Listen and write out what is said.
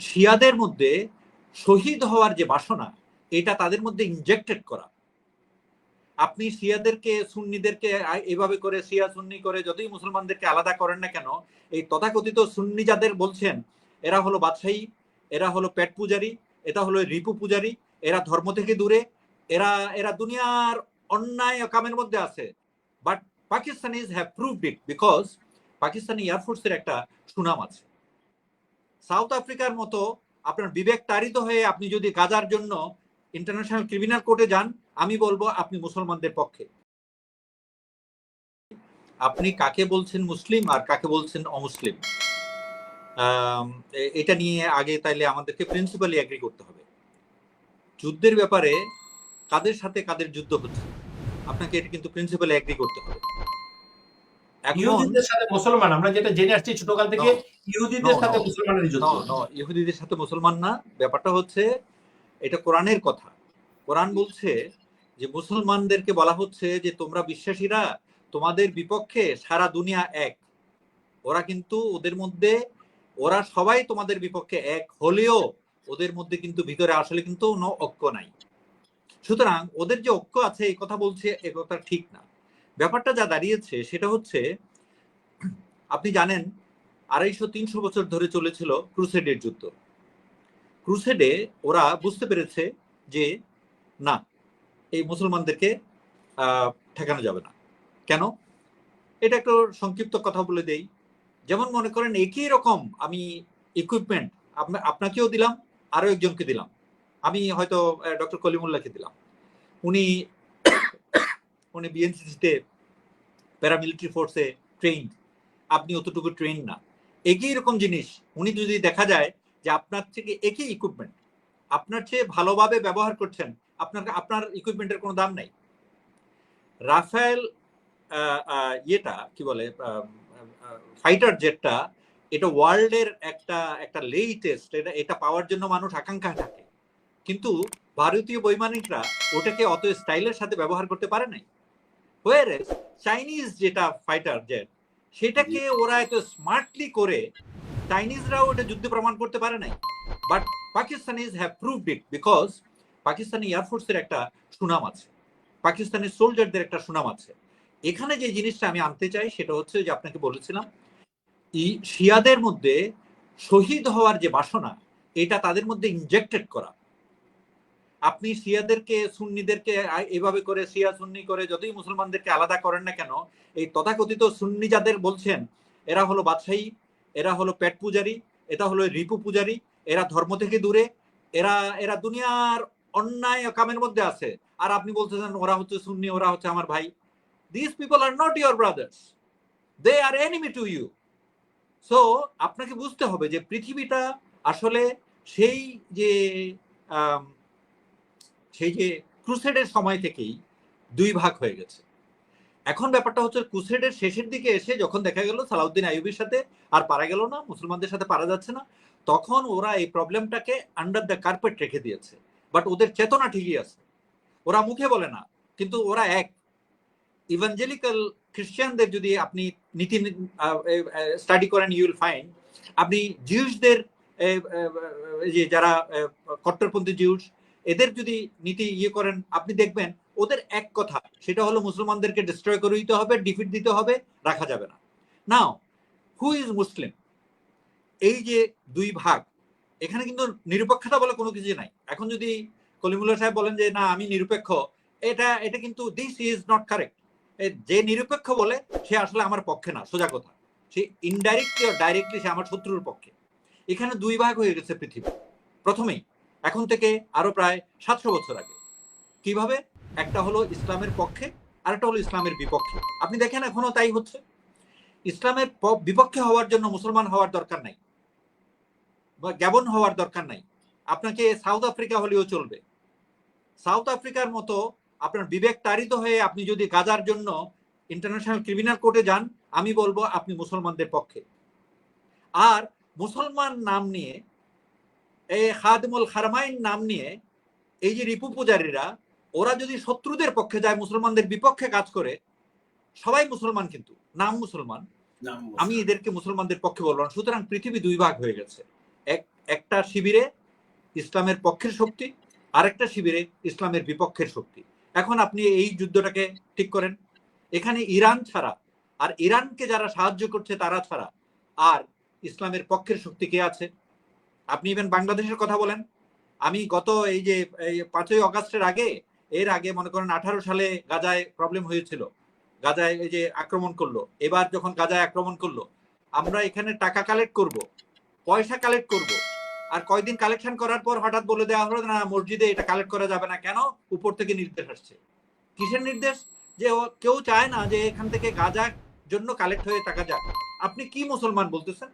শিয়াদের মধ্যে শহীদ হওয়ার যে বাসনা, এটা তাদের মধ্যে ইনজেক্টেড করা। আপনি শিয়াদেরকে সুন্নিদেরকে এভাবে করে শিয়া সুন্নি করে যতই মুসলমানদেরকে আলাদা করেন না কেন, এই তথাকথিত সুন্নি যাদের বলছেন এরা হলো বাদশাহী, এরা হলো পেট পূজারী, এটা হলো রিপু পূজারী, এরা ধর্ম থেকে দূরে, এরা এরা দুনিয়ার অন্যায় কামের মধ্যে আছে। But Pakistanis have proved it, because Pakistani এয়ারফোর্সের একটা সুনাম আছে। সাউথ আফ্রিকার মতো আপনার বিবেক তাড়িত হয়ে আপনি যদি গাজার জন্য ইন্টারন্যাশনাল ক্রিমিনাল কোর্টে যান, আমি বলবো আপনি মুসলমানদের পক্ষে। আপনি কাকে বলছেন মুসলিম আর কাকে বলছেন অমুসলিম, এটা নিয়ে আগে তাইলে আমাদেরকে প্রিন্সিপালি এগ্রি করতে হবে। যুদ্ধের ব্যাপারে কাদের সাথে কাদের যুদ্ধ হচ্ছে আপনাকে এটা কিন্তু প্রিন্সিপালি এগ্রি করতে হবে। ইহুদিদের সাথে মুসলমান, আমরা যেটা জেনে আসছি ছোটকাল থেকে, ইহুদিদের সাথে মুসলমানের যুদ্ধ। ইহুদিদের সাথে মুসলমান না, ব্যাপারটা হচ্ছে এটা কোরআনের কথা। কোরআন বলছে যে মুসলমানদেরকে বলা হচ্ছে যে তোমরা বিশ্বাসীরা, তোমাদের বিপক্ষে সারা দুনিয়া এক। ওরা কিন্তু ওদের মধ্যে, ওরা সবাই তোমাদের বিপক্ষে এক হলেও ওদের মধ্যে কিন্তু ভিতরে আসলে কিন্তু কোনো ঐক্য নাই। সুতরাং ওদের যে ঐক্য আছে এই কথা বলছে, এ কথা ঠিক না। ব্যাপারটা যা দাঁড়িয়েছে সেটা হচ্ছে, আপনি জানেন 250-300 বছর ধরে চলেছিল ক্রুসেডের যুদ্ধ। ক্রুসেডে ওরা বুঝতে পেরেছে যে না, এই মুসলমানদেরকে ঠেকানো যাবে না। কেন? এটা একটু সংক্ষিপ্ত কথা বলে দেই। যেমন মনে করেন একই রকম আমি ইকুইপমেন্ট আপনাকেও দিলাম, আরো একজনকে দিলাম, আমি হয়তো ডক্টর কলিমুল্লাহকে দিলাম, উনি বিএনসিসিতে প্যারামিলিটারি ফোর্সে ট্রেইন, আপনি অতটুকু ট্রেন না। একই রকম জিনিস উনি যদি দেখা যায় যে আপনার থেকে একই ইকুইপমেন্ট আপনার চেয়ে ভালোভাবে ব্যবহার করছেন, আপনার ইকুইপমেন্টের কোনো দাম নাই। রাফেল ইয়েটা কি বলে ফাইটার জেটটা, এটা ওয়ার্ল্ডের একটা লেটেস্ট, এটা পাওয়ার জন্য মানুষ আকাঙ্ক্ষা থাকে, কিন্তু ভারতীয় বৈমানিকরা ওটাকে অত স্টাইলের সাথে ব্যবহার করতে পারে নাই। হোয়ারএস চাইনিজ যেটা ফাইটার জেট, সেটাকে ওরা এত স্মার্টলি করে চাইনিজরাও ওটা যুদ্ধে প্রমাণ করতে পারে নাই। But Pakistanis have proved it, because Pakistani এয়ারফোর্সের একটা সুনাম আছে, পাকিস্তানি সোলজারদের একটা সুনাম আছে। এখানে যে জিনিসটা আমি আনতে চাই সেটা হচ্ছে যে আপনাকে বলেছিলাম, শিয়াদের মধ্যে শহীদ হওয়ার যে বাসনা, এটা তাদের মধ্যে ইনজেক্টেড করা। আপনি শিয়াদেরকে সুন্নিদেরকে এভাবে করে শিয়া সুন্নি করে যতই মুসলমানদেরকে আলাদা করেন না কেন, এই তথাকথিত সুন্নি যাদের বলছেন এরা হলো বাদশাহী, এরা হলো পেট পূজারী, এটা হলো রিপু পূজারী, এরা ধর্ম থেকে দূরে, এরা এরা দুনিয়ার অন্যায় কামের মধ্যে আছে। আর আপনি বলতেছেন ওরা হচ্ছে সুন্নি, ওরা হচ্ছে আমার ভাই। These people are not your brothers, they are enemy to you. So আপনাকে বুঝতে হবে যে পৃথিবীটা আসলে সেই যে ক্রুসেডের সময় থেকেই দুই ভাগ হয়ে গেছে। এখন ব্যাপারটা হচ্ছে ক্রুসেডের শেষের দিকে এসে যখন দেখা গেল সালাউদ্দিন আইয়ুবীর সাথে আর পারা গেল না, মুসলমানদের সাথে পারা যাচ্ছে না, তখন ওরা এই প্রবলেমটাকে আন্ডার দ্য কার্পেট রেখে দিয়েছে। বাট ওদের চেতনা ঠিকই আছে, ওরা মুখে বলে না, কিন্তু ওরা এক। ইভাঞ্জেলিক্যাল খ্রিস্টানদের যদি আপনি নীতি স্টাডি করেন, ইউ উইল ফাইন্ড, আপনি জিউসদের যে যারা কট্টরপন্থী জিউস, এদের যদি নীতি করেন, আপনি দেখবেন ওদের এক কথা, সেটা হলো মুসলমানদেরকে ডিস্ট্রয় করে দিতে হবে, ডিফিট দিতে হবে, রাখা যাবে না। নাও হু ইজ মুসলিম? এই যে দুই ভাগ, এখানে কিন্তু নিরপেক্ষতা বলে কোনো কিছু নাই। এখন যদি কলিমুল্লাহ সাহেব বলেন যে না আমি নিরপেক্ষ, এটা কিন্তু দিস ইজ নট কারেক্ট। যে নিরপেক্ষ বলে সে আসলে আমার পক্ষে না, সোজা কথা, সে ইনডাইরেক্টলি ও ডাইরেক্টলি সে আমার শত্রুর পক্ষে। এখানে দুই ভাগ হয়ে গেছে পৃথিবী প্রথমেই, এখন থেকে আরো প্রায় 700 বছর আগে। কিভাবে? একটা হলো ইসলামের পক্ষে, আর একটা হলো ইসলামের বিপক্ষে। আপনি দেখেন এখনো তাই হচ্ছে। ইসলামের বিপক্ষে হওয়ার জন্য মুসলমান হওয়ার দরকার নাই, বা গ্যাবন হওয়ার দরকার নাই, আপনাকে সাউথ আফ্রিকা হলেও চলবে। সাউথ আফ্রিকার মতো আপনার বিবেক তাড়িত হয়ে আপনি যদি গাজার জন্য ইন্টারন্যাশনাল ক্রিমিনাল কোর্টে যান, আমি বলবো আপনি মুসলমানদের পক্ষে। আর মুসলমান নাম নিয়ে, এই খাদিমুল হারমাইন নাম নিয়ে এই যে রিপু পূজারীরা, ওরা যদি শত্রুদের পক্ষে যায়, মুসলমানদের বিপক্ষে কাজ করে, সবাই মুসলমান কিন্তু নাম মুসলমান, আমি এদেরকে মুসলমানদের পক্ষে বলবো না। সুতরাং পৃথিবী দুই ভাগ হয়ে গেছে, একটা শিবিরে ইসলামের পক্ষের শক্তি, আরেকটা শিবিরে ইসলামের বিপক্ষের শক্তি। এখন আপনি এই যুদ্ধটাকে ঠিক করেন। এখানে ইরান ছাড়া, আর ইরানকে যারা সাহায্য করছে তারা ছাড়া আর ইসলামের পক্ষের শক্তি কে আছে? আপনি ইভেন বাংলাদেশের কথা বলেন। আমি গত এই যে 5ই অগাস্টের আগে, এর আগে মনে করেন 18 সালে গাজায় প্রবলেম হয়েছিল, গাজায় এই যে আক্রমণ করলো, এবার যখন গাজায় আক্রমণ করলো, আমরা এখানে টাকা কালেক্ট করব, পয়সা কালেক্ট করব, আর কয়দিন কালেকশন করার পর হঠাৎ বলে দেওয়া হলো না মসজিদে এটা কালেক্ট করা যাবে না। কেন? উপর থেকে নির্দেশ আসছে। কিসের নির্দেশ? যে কেউ চায় না যে এখান থেকে গাজার জন্য কালেক্ট হয়ে টাকা যাক। আপনি কি মুসলমান বলতেছেন?